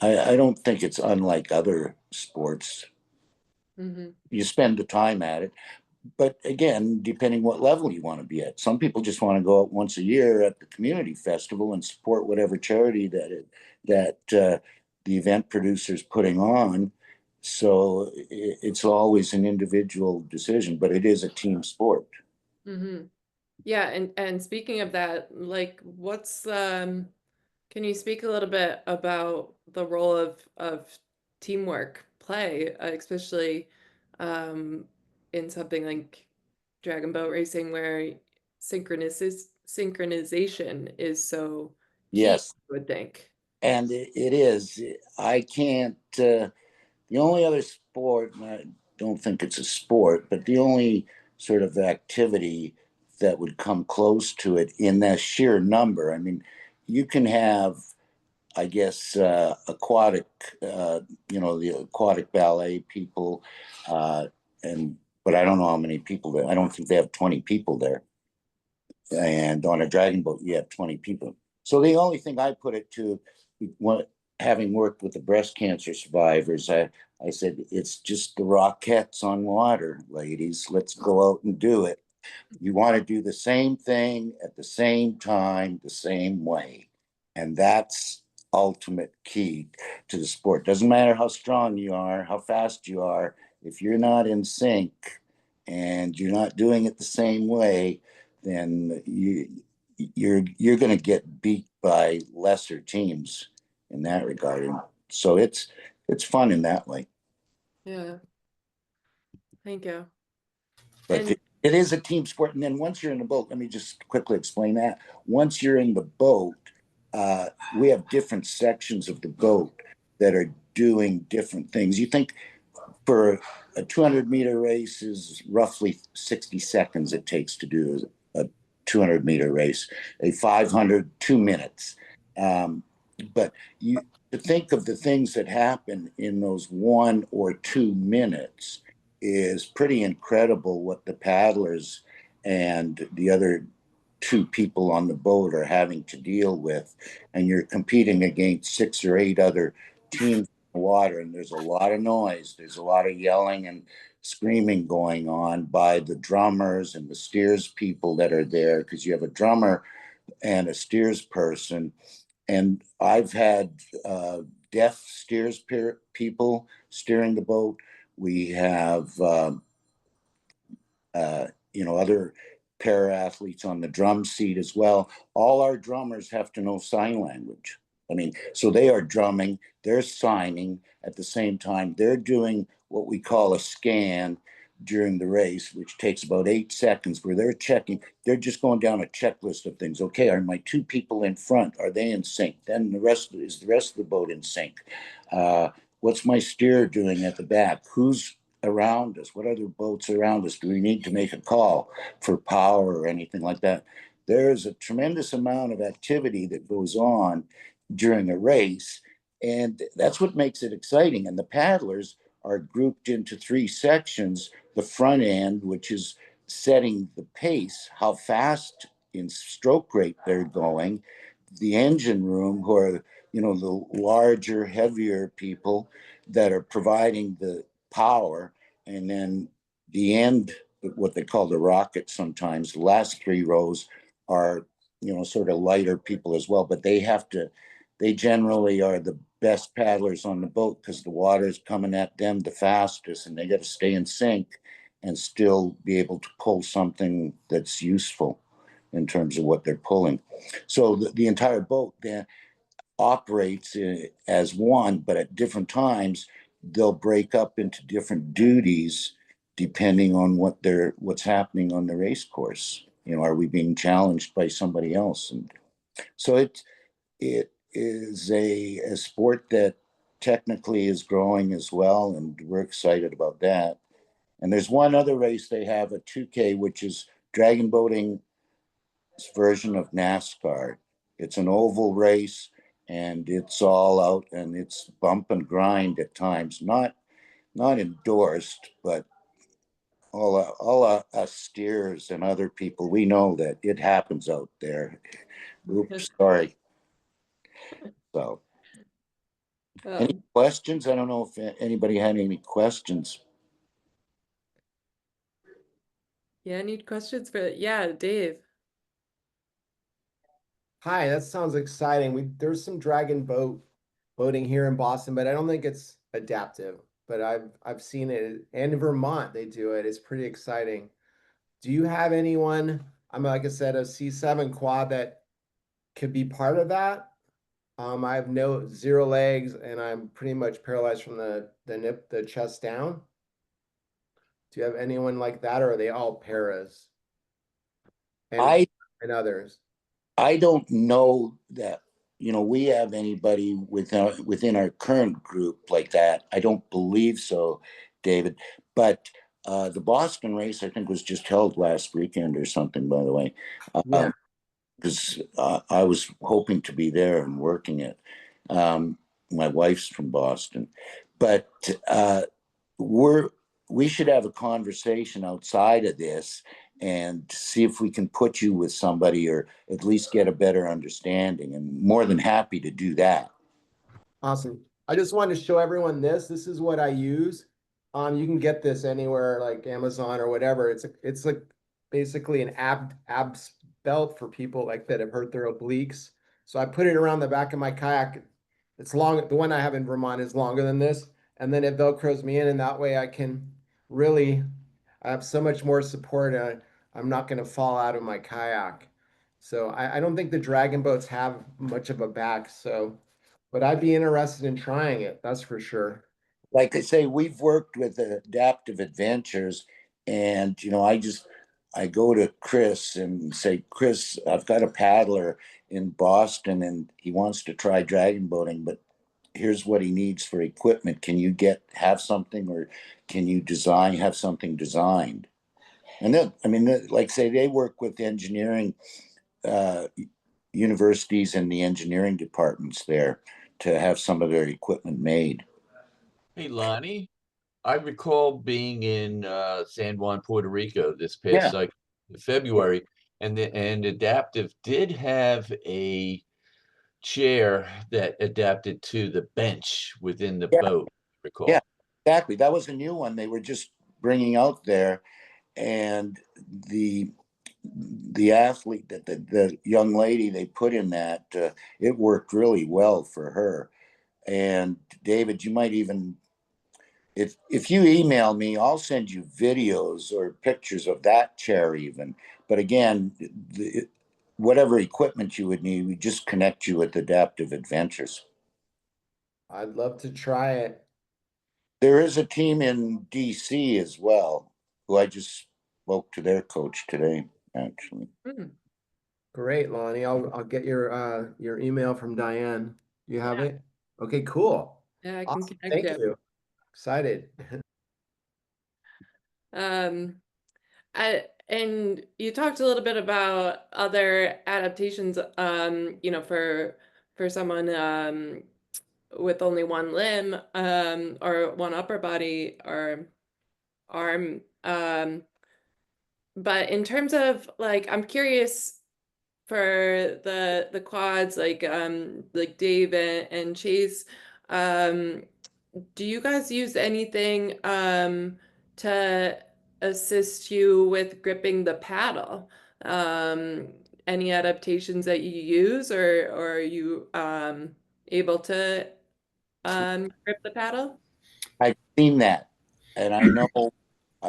I don't think it's unlike other sports. Mm-hmm. You spend the time at it. but again, depending what level you want to be at. Some people just want to go out once a year at the community festival and support whatever charity that the event producer's putting on. So it's always an individual decision, but it is a team sport. Mm-hmm. Yeah, and speaking of that, like what's can you speak a little bit about the role of teamwork play, especially um in something like dragon boat racing where synchronization is so key, Yes, I would think. and it is. I can't. The only other sport, and I don't think it's a sport, but the only sort of activity that would come close to it in that sheer number. I mean, you can have, I guess, aquatic, the aquatic ballet people, uh, and but I don't know how many people there. I don't think they have 20 people there. And on a dragon boat, you have 20 people. So the only thing I put it to, having worked with the breast cancer survivors, I said, it's just the Rockettes on water, ladies. Let's go out and do it. You want to do the same thing at the same time, the same way. And that's ultimate key to the sport. Doesn't matter how strong you are, how fast you are, if you're not in sync and you're not doing it the same way, then you're going to get beat by lesser teams in that regard. And so it's fun in that way. Yeah, thank you. But And it is a team sport. And then once you're in the boat, let me just quickly explain that. Once you're in the boat, we have different sections of the boat that are doing different things. You think for a 200-meter race is roughly 60 seconds it takes to do a 200-meter race, a 500, 2 minutes. Um, but you to think of the things that happen in those 1 or 2 minutes is pretty incredible what the paddlers and the other two people on the boat are having to deal with. And you're competing against 6 or 8 other teams water, and there's a lot of noise. There's a lot of yelling and screaming going on by the drummers and the steers people that are there, because you have a drummer and a steers person. And I've had deaf steers people steering the boat. We have other para athletes on the drum seat as well. All our drummers have to know sign language. I mean, so they are drumming, they're signing at the same time. They're doing what we call a scan during the race, which takes about 8 seconds, where they're checking, they're just going down a checklist of things. Okay, are my two people in front, are they in sync? Then the rest of the boat in sync? What's my steer doing at the back? Who's around us? What other boats around us? Do we need to make a call for power or anything like that? There's a tremendous amount of activity that goes on during a race, and that's what makes it exciting. And the paddlers are grouped into 3 sections: the front end, which is setting the pace, how fast in stroke rate they're going; the engine room, who are the larger, heavier people that are providing the power; and then the end, what they call the rocket sometimes. The last 3 rows are, sort of lighter people as well, but they generally are the best paddlers on the boat, because the water is coming at them the fastest, and they got to stay in sync and still be able to pull something that's useful in terms of what they're pulling. So the entire boat then operates as one, but at different times they'll break up into different duties depending on what's happening on the race course. Are we being challenged by somebody else? And so it is a sport that technically is growing as well, and we're excited about that. And there's one other race they have, a 2K, which is dragon boating version of NASCAR. It's an oval race, and it's all out, and it's bump and grind at times. Not endorsed, but all us steers and other people, we know that it happens out there. Oops, sorry. So, any um, questions? I don't know if anybody had any questions. Yeah, any questions for, yeah, Dave. Hi, that sounds exciting. There's some dragon boating here in Boston, but I don't think it's adaptive. But I've seen it, and in Vermont they do it. It's pretty exciting. Do you have anyone? I'm like I said, a C7 quad that could be part of that. I have no zero legs, and I'm pretty much paralyzed from the chest down. Do you have anyone like that, or are they all paras and I and others? I don't know that, we have anybody within our current group like that. I don't believe so, David. But the Boston race, I think, was just held last weekend or something, by the way, Yeah. because I was hoping to be there and working it. Um, my wife's from Boston, but we're we should have a conversation outside of this and see if we can put you with somebody or at least get a better understanding, and more than happy to do that. Awesome. I just wanted to show everyone this. This is what I use. You can get this anywhere like Amazon or whatever. It's like basically an abs belt for people like that have hurt their obliques. So I put it around the back of my kayak. It's long. The one I have in Vermont is longer than this, and then it velcros me in, and that way I can really I have so much more support. I'm not going to fall out of my kayak. So I don't think the dragon boats have much of a back. So but I'd be interested in trying it, that's for sure. Like I say, we've worked with Adaptive Adventures, and I go to Chris and say, Chris, I've got a paddler in Boston and he wants to try dragon boating, but here's what he needs for equipment. Can you have something, or can you have something designed? And then, I mean, like say, they work with engineering uh, universities and the engineering departments there to have some of their equipment made. Hey, Lonnie, I recall being in San Juan, Puerto Rico this Yeah, past like February, and Adaptive did have a chair that adapted to the bench within the yeah, boat, yeah, recall. exactly. That was a new one they were just bringing out there, and the the athlete, the young lady they put in that, it worked really well for her. And David, you might even, if you email me, I'll send you videos or pictures of that chair even. But again, whatever equipment you would need, we just connect you with Adaptive Adventures. I'd love to try it. There is a team in DC as well, who I just spoke to their coach today, actually. Hmm. Great, Lonnie. I'll get your email from Diane. You have Yeah, it? Okay, cool. yeah, I can Awesome. connect Thank you. you. Excited. Um, and you talked a little bit about other adaptations, for someone with only one limb, or one upper body or arm. But in terms of like, I'm curious for the quads, like Dave and Chase, um, do you guys use anything to assist you with gripping the paddle? Um, any adaptations that you use, or are you able to grip the paddle? I've seen that, and I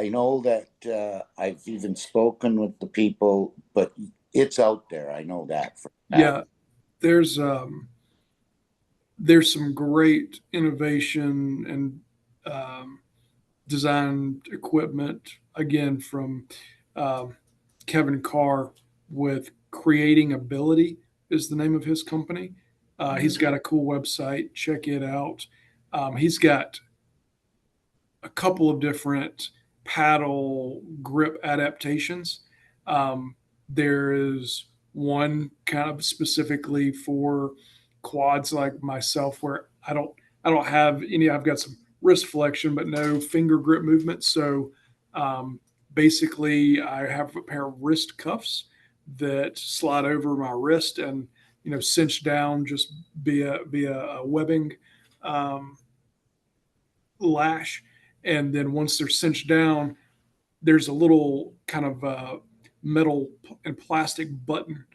know that I've even spoken with the people, but it's out there. I know that for a fact. Yeah, there's um, there's some great innovation and design equipment again from um, Kevin Carr with Creating Ability is the name of his company. He's got a cool website. Check it out. He's got a couple of different paddle grip adaptations. Um, there is one kind of specifically for quads like myself where I don't have any. I've got some wrist flexion, but no finger grip movement. So basically, I have a pair of wrist cuffs that slide over my wrist and cinch down just via a webbing um, lash, and then once they're cinched down, there's a little kind of metal and plastic button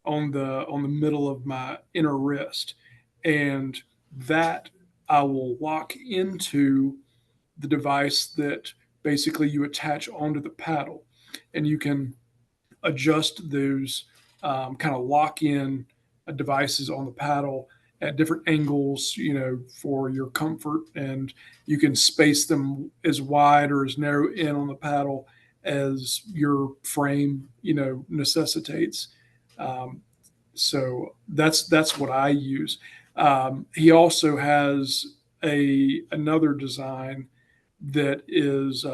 on the middle of my inner wrist, and that I will lock into the device that basically you attach onto the paddle, and you can adjust those kind of lock in devices on the paddle at different angles, for your comfort. And you can space them as wide or as narrow in on the paddle as your frame, necessitates. Um, so that's what I use. He also has a another design that is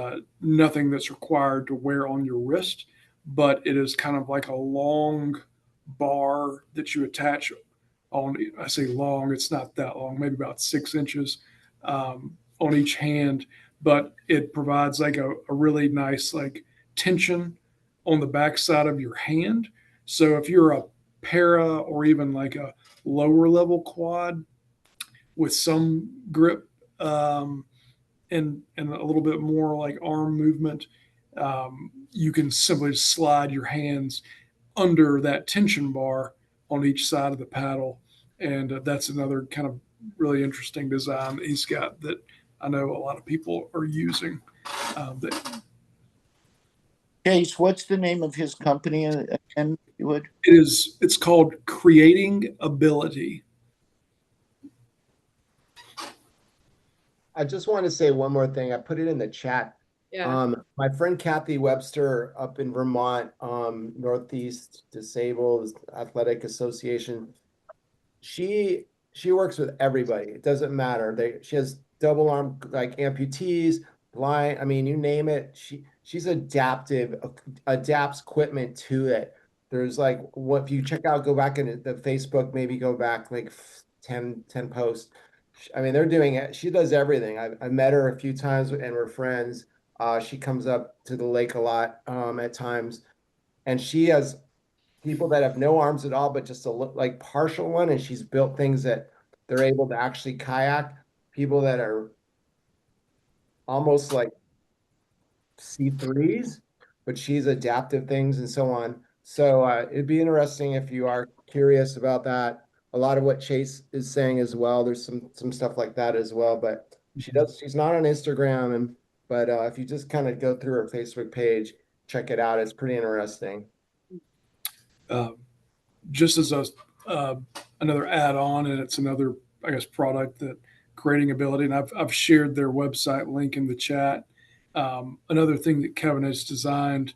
nothing that's required to wear on your wrist, but it is kind of like a long bar that you attach on. I say long, it's not that long, maybe about 6 inches on each hand, but it provides like a really nice like tension on the backside of your hand. So if you're a para or even like a lower level quad with some grip, and a little bit more like arm movement, you can simply slide your hands under that tension bar on each side of the paddle. And that's another kind of really interesting design that he's got that I know a lot of people are using. That Chase, what's the name of his company again? You would? it's called Creating Ability. I just want to say one more thing. I put it in the chat. Yeah. My friend Kathy Webster up in Vermont, Northeast Disabled Athletic Association, she works with everybody. It doesn't matter. She has double arm like amputees, blind. I mean, you name it. She's adaptive, adapts equipment to it. There's like what if you check out, go back in the Facebook, maybe go back like 10 posts. I mean, they're doing it. She does everything. I met her a few times and we're friends. She comes up to the lake a lot at times, and she has people that have no arms at all, but just a like partial one, and she's built things that they're able to actually kayak. People that are almost like C3s, but she's adaptive things and so on. So it'd be interesting if you are curious about that. A lot of what Chase is saying as well. There's some stuff like that as well, but she's not on Instagram, and but if you just kind of go through her Facebook page, check it out. It's pretty interesting. Uh, just as a another add-on, and it's another, I guess, product that Creating Ability, and I've shared their website link in the chat. Another thing that Kevin has designed,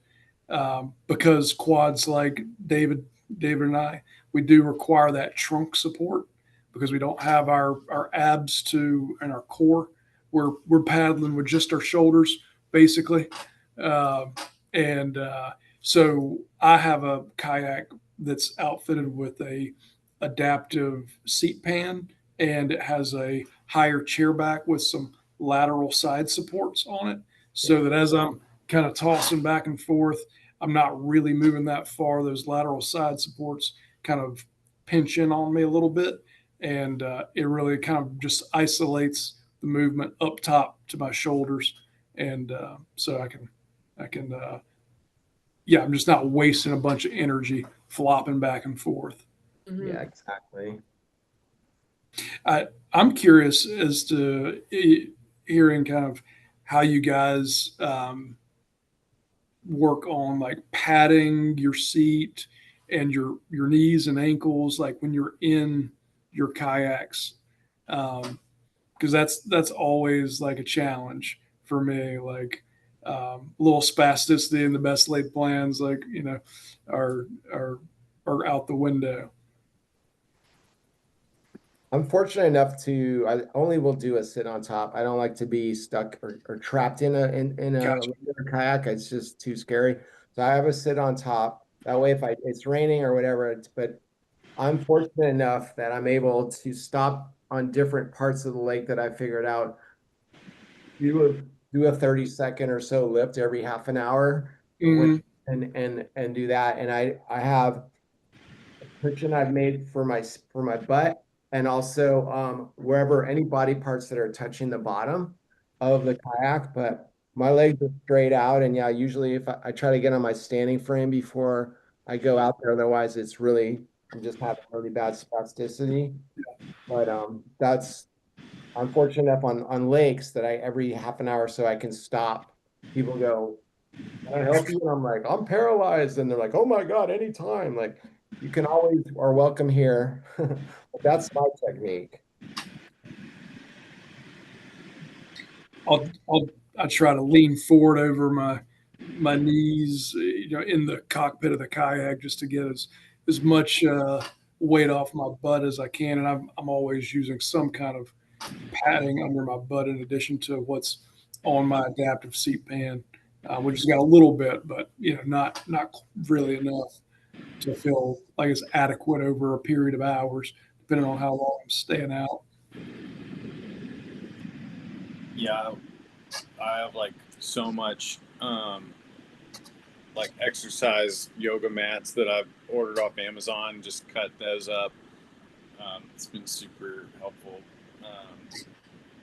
because quads like David and I, we do require that trunk support because we don't have our abs to and our core. We're paddling with just our shoulders basically, uh, and so I have a kayak that's outfitted with a adaptive seat pan, and it has a higher chair back with some lateral side supports on it, so that as I'm kind of tossing back and forth, I'm not really moving that far. Those lateral side supports kind of pinch in on me a little bit, and it really kind of just isolates the movement up top to my shoulders, and so I can yeah, I'm just not wasting a bunch of energy flopping back and forth. Mhm. Yeah, exactly. I'm curious as to hearing kind of how you guys work on like padding your seat and your knees and ankles, like when you're in your kayaks, because that's always like a challenge for me. Like a little spasticity and the best laid plans, like are are are out the window. I'm fortunate enough to I only will do a sit on top. I don't like to be stuck or trapped in a Gotcha. kayak. It's just too scary. So I have a sit on top. That way, if it's raining or whatever, but I'm fortunate enough that I'm able to stop on different parts of the lake that I figured out. Do a 30-second or so lift every half an hour, Hmm. and do that. And I have cushion I've made for my butt, and also wherever any body parts that are touching the bottom of the kayak. But My legs are straight out, and yeah, usually if I try to get on my standing frame before I go out there, otherwise it's really I'm just having really bad spasticity. But that's I'm fortunate enough on lakes that I every half an hour or so I can stop. People go, "Can I help you?" And I'm like, "I'm paralyzed," and they're like, "Oh my God, anytime!" Like you can always are welcome here. But that's my technique. I try to lean forward over my knees, in the cockpit of the kayak just to get as much weight off my butt as I can, and I'm always using some kind of padding under my butt in addition to what's on my adaptive seat pan, which has got a little bit, but not really enough to feel like it's adequate over a period of hours, depending on how long I'm staying out. Yeah, I have like so much like exercise yoga mats that I've ordered off Amazon. Just cut those up. It's been super helpful.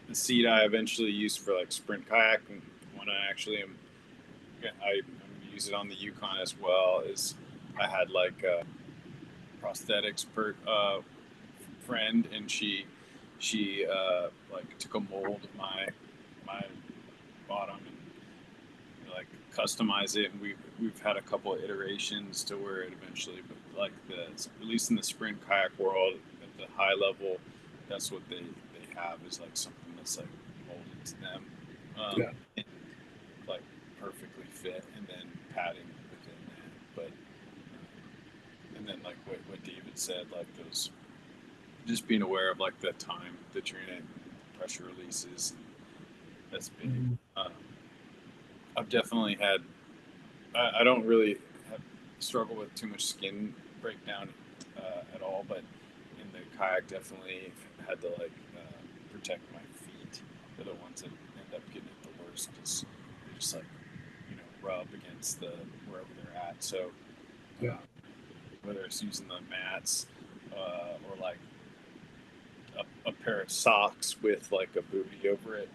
The seat I eventually used for like sprint kayak, and when I actually am, I'm going to use it on the Yukon as well. Is I had like a prosthetics friend, and she like took a mold of my bottom and like customize it, and we've had a couple of iterations to where it eventually, but like the at least in the sprint kayak world at the high level, that's what they have is like something that's like molded to them, Yeah. and like perfectly fit, and then padding within that. But and then like what David said, like those just being aware of like the time that you're in it, pressure releases, that's big. Mhm. I've definitely had. I don't really struggle with too much skin breakdown at all, but in the kayak, definitely had to like protect my feet. They're the ones that end up getting it the worst because they just like rub against the wherever they're at. So Yeah. whether it's using the mats or like a pair of socks with like a booty over it,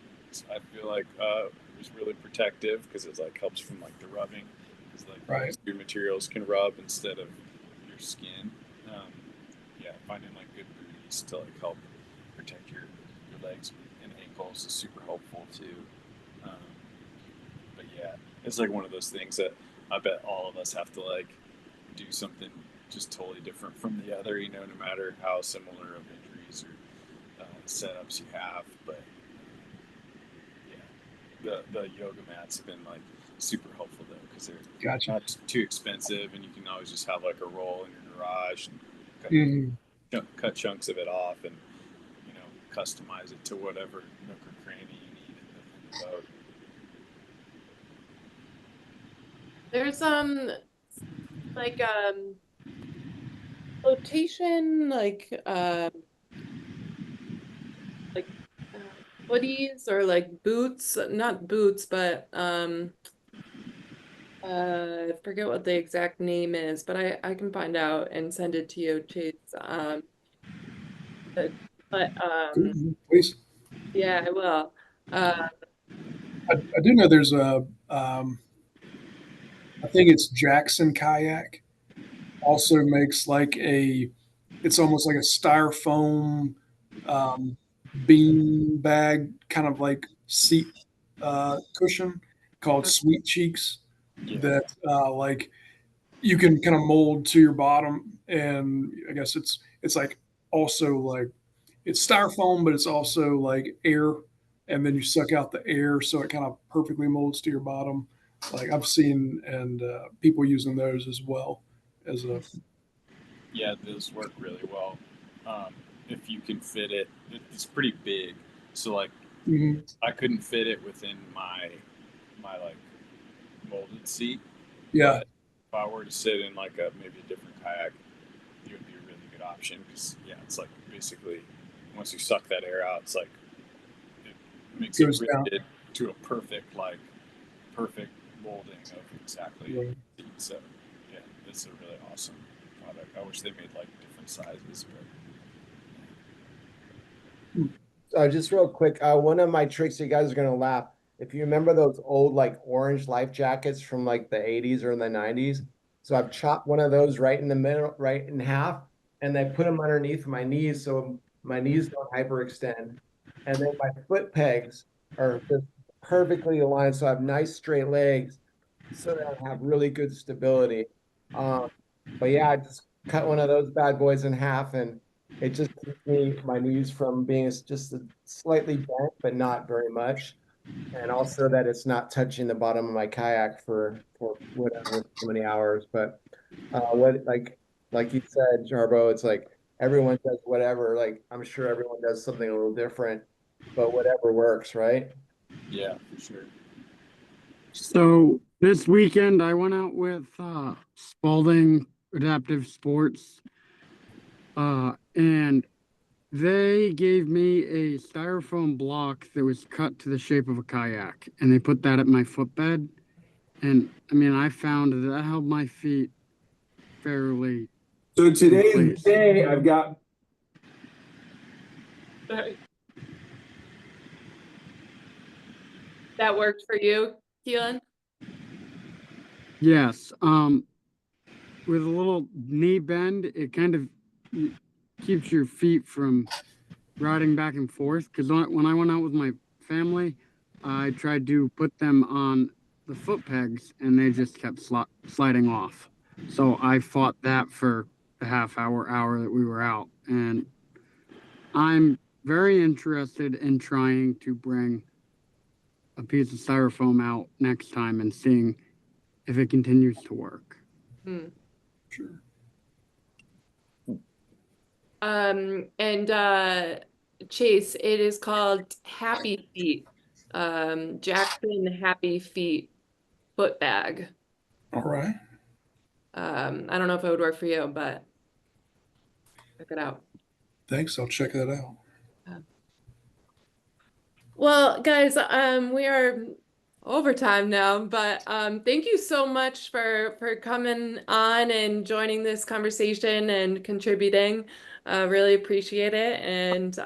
I feel like it was really protective because it like helps from like the rubbing, because like Right. your materials can rub instead of your skin. Um, yeah, finding like good booties to like help protect your legs and ankles is super helpful too. Um, but yeah, it's like one of those things that I bet all of us have to like do something just totally different from the other, no matter how similar of injuries or setups you have. But yeah, the yoga mats have been like super helpful though, because they're Gotcha. not too expensive, and you can always just have like a roll in your garage and Mhm. cut chunks of it off, and customize it to whatever nook or cranny you need in the boat. There's like flotation like uh, hoodies or like boots, not boots, but I forget what the exact name is, but I can find out and send it to you, Chase. But, but Please. yeah, I will. Uh, I do know there's I think it's Jackson Kayak also makes it's almost like a styrofoam um, bean bag kind of like seat cushion called Sweet Cheeks Yeah, that like you can kind of mold to your bottom, and I guess it's like also like it's styrofoam, but it's also like air, and then you suck out the air, so it kind of perfectly molds to your bottom. Like I've seen and people using those as well as a yeah, those work really well. Um, if you can fit it, it's pretty big, so like mhm. I couldn't fit it within my like molded seat, Yeah, but if I were to sit in like a maybe a different kayak, it would be a really good option because yeah, it's like basically once you suck that air out, it's like it makes it goes down. rigid to a perfect molding of exactly Right. so yeah, it's a really awesome product. I wish they made like different sizes, but Just real quick, one of my tricks, you guys are gonna laugh. if you remember those old like orange life jackets from like the 80s or in the 90s. So I've chopped one of those right in the middle, right in half, and I put them underneath my knees so my knees don't hyperextend. And then my foot pegs are just perfectly aligned, so I have nice straight legs, so that I have really good stability. Um, but yeah, I just cut one of those bad boys in half, and it just keeps my knees from being just slightly bent, but not very much. And also that it's not touching the bottom of my kayak for whatever so many hours. But what like you said, Jarbo, it's like everyone does whatever. Like I'm sure everyone does something a little different, but whatever works, right? Yeah, for sure. So this weekend I went out with Spalding Adaptive Sports, and they gave me a styrofoam block that was cut to the shape of a kayak, and they put that at my footbed. And I mean, I found that held my feet fairly. So today is Please. the day I've got. That worked for you, Keelan? Yes. With a little knee bend, it kind of keeps your feet from riding back and forth. Because when I went out with my family, I tried to put them on the foot pegs, and they just kept sliding off. So I fought that for the hour that we were out, and I'm very interested in trying to bring a piece of styrofoam out next time and seeing if it continues to work. Sure. And Chase, it is called Happy Feet. Jackson Happy Feet foot bag. All right. I don't know if it would work for you, but check it out. Thanks. I'll check that out. Well, guys, we are overtime now, but thank you so much for coming on and joining this conversation and contributing. Really appreciate it. And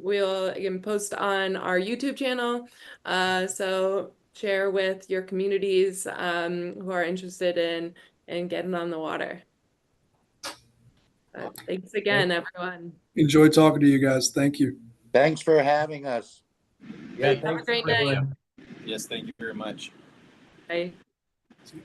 we'll again post on our YouTube channel. So share with your communities who are interested in getting on the water. Thanks again, everyone. Enjoy talking to you guys. Thank you. Thanks for having us. Yeah, Have a thanks great night. everyone. Yes, thank you very much. Bye. See you.